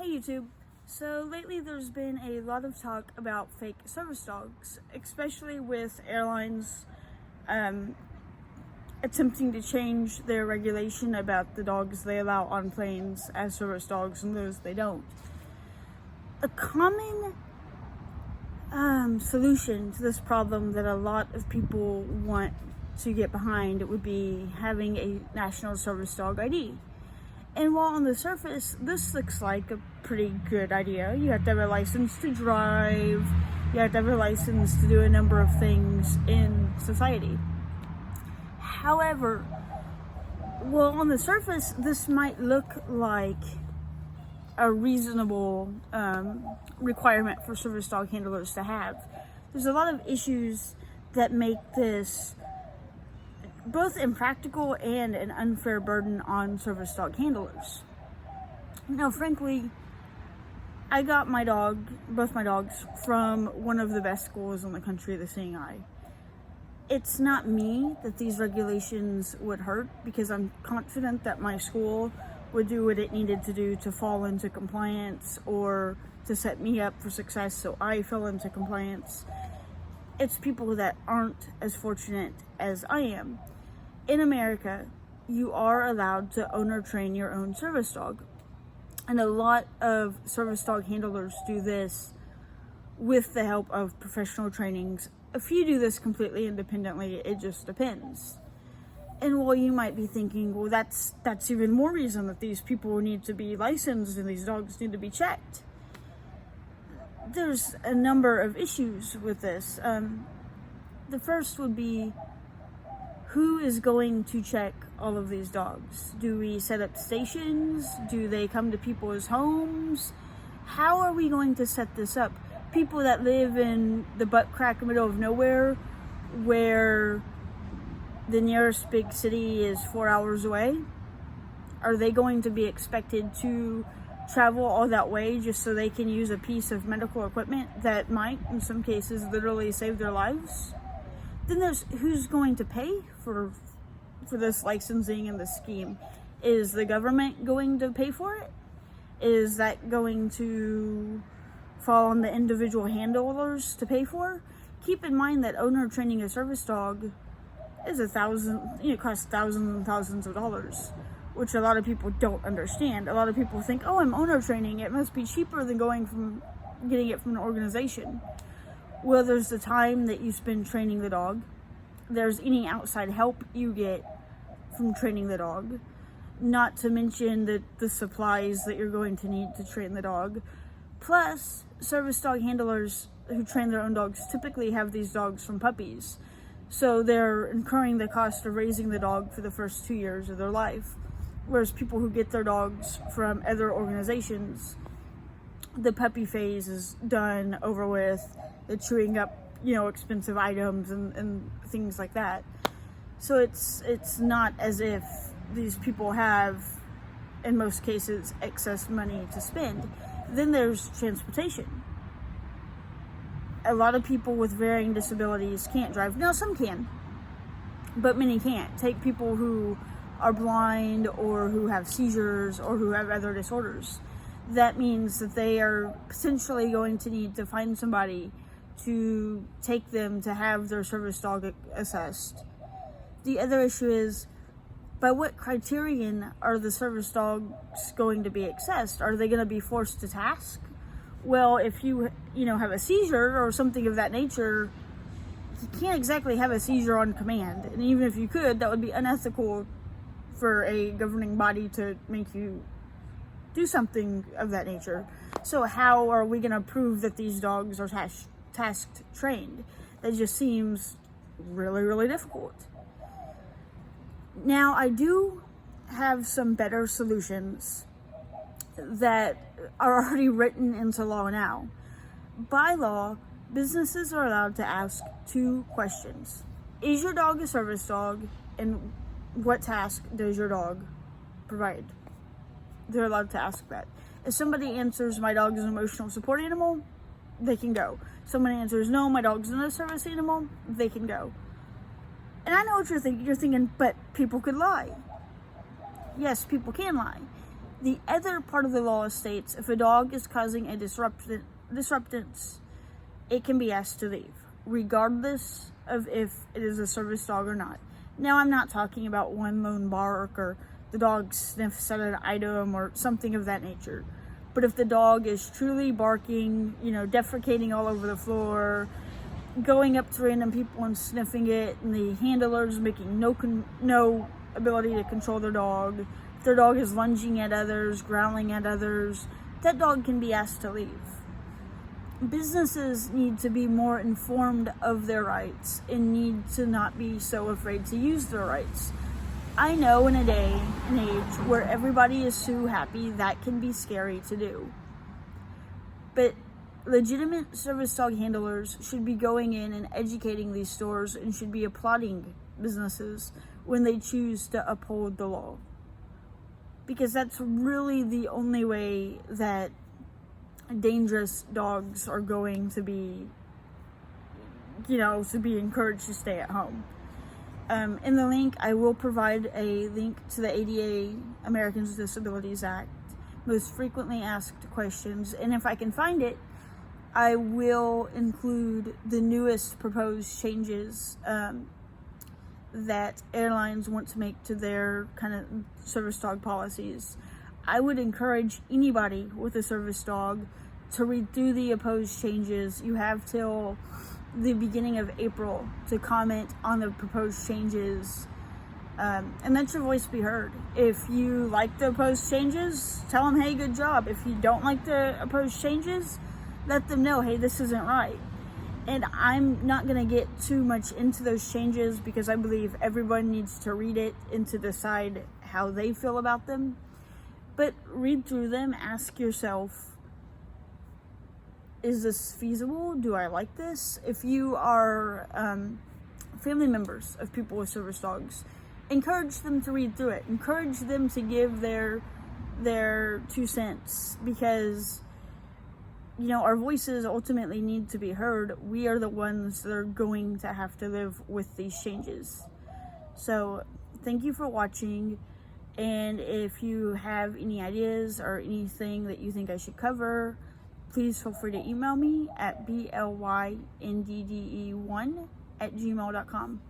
Hey YouTube. So lately there's been a lot of talk about fake service dogs, especially with airlines attempting to change their regulation about the dogs they allow on planes as service dogs and those they don't. A common solution to this problem that a lot of people want to get behind would be having a national service dog ID. And while on the surface, this looks like a pretty good idea. You have to have a license to drive, you have to have a license to do a number of things in society. However, well, on the surface, this might look like a reasonable requirement for service dog handlers to have. There's a lot of issues that make this both impractical and an unfair burden on service dog handlers. Now, frankly, I got both my dogs, from one of the best schools in the country, the Seeing Eye. It's not me that these regulations would hurt, because I'm confident that my school would do what it needed to do to fall into compliance or to set me up for success so I fell into compliance. It's people that aren't as fortunate as I am. In America, you are allowed to own or train your own service dog. And a lot of service dog handlers do this with the help of professional trainings. A few do this completely independently, it just depends. And while you might be thinking, well, that's even more reason that these people need to be licensed and these dogs need to be checked. There's a number of issues with this. The first would be, who is going to check all of these dogs? Do we set up stations? Do they come to people's homes? How are we going to set this up? People that live in the butt crack middle of nowhere, where the nearest big city is 4 hours away, are they going to be expected to travel all that way just so they can use a piece of medical equipment that might, in some cases, literally save their lives? Then there's who's going to pay for this licensing and this scheme. Is the government going to pay for it? Is that going to fall on the individual handlers to pay for? Keep in mind that owner training a service dog is costs thousands and thousands of dollars, which a lot of people don't understand. A lot of people think, oh, I'm owner training, it must be cheaper than getting it from an organization. Well, there's the time that you spend training the dog. There's any outside help you get from training the dog. Not to mention the supplies that you're going to need to train the dog. Plus, service dog handlers who train their own dogs typically have these dogs from puppies. So they're incurring the cost of raising the dog for the first 2 years of their life. Whereas people who get their dogs from other organizations, the puppy phase is done, over with, the chewing up, expensive items and things like that. So it's not as if these people have, in most cases, excess money to spend. Then there's transportation. A lot of people with varying disabilities can't drive. Now, some can, but many can't. Take people who are blind or who have seizures or who have other disorders. That means that they are potentially going to need to find somebody to take them to have their service dog assessed. The other issue is, by what criterion are the service dogs going to be assessed? Are they going to be forced to task? Well, if you have a seizure or something of that nature, you can't exactly have a seizure on command. And even if you could, that would be unethical for a governing body to make you do something of that nature. So how are we going to prove that these dogs are tasked trained? That just seems really, really difficult. Now, I do have some better solutions that are already written into law now. By law, businesses are allowed to ask 2 questions. Is your dog a service dog? And what task does your dog provide? They're allowed to ask that. If somebody answers, my dog is an emotional support animal, they can go. Somebody answers, no, my dog's not a service animal, they can go. And I know what you're thinking. You're thinking, but people could lie. Yes, people can lie. The other part of the law states if a dog is causing a disruptance, it can be asked to leave, regardless of if it is a service dog or not. Now, I'm not talking about one lone bark or the dog sniffs at an item or something of that nature. But if the dog is truly barking, defecating all over the floor, going up to random people and sniffing it, and the handlers making no ability to control their dog, if their dog is lunging at others, growling at others, that dog can be asked to leave. Businesses need to be more informed of their rights and need to not be so afraid to use their rights. I know in a day and age where everybody is so happy, that can be scary to do. But legitimate service dog handlers should be going in and educating these stores and should be applauding businesses when they choose to uphold the law. Because that's really the only way that dangerous dogs are going to be, to be encouraged to stay at home. In the link, I will provide a link to the ADA, Americans with Disabilities Act, most frequently asked questions, and if I can find it, I will include the newest proposed changes that airlines want to make to their kind of service dog policies. I would encourage anybody with a service dog to read through the opposed changes. You have till the beginning of April to comment on the proposed changes, and let your voice be heard. If you like the opposed changes, tell them, hey, good job. If you don't like the opposed changes, let them know, hey, this isn't right. And I'm not going to get too much into those changes because I believe everyone needs to read it and to decide how they feel about them. But read through them, ask yourself, is this feasible? Do I like this? If you are family members of people with service dogs, encourage them to read through it. Encourage them to give their 2 cents, because our voices ultimately need to be heard. We are the ones that are going to have to live with these changes. So thank you for watching. And if you have any ideas or anything that you think I should cover, please feel free to email me at blynddE1@gmail.com.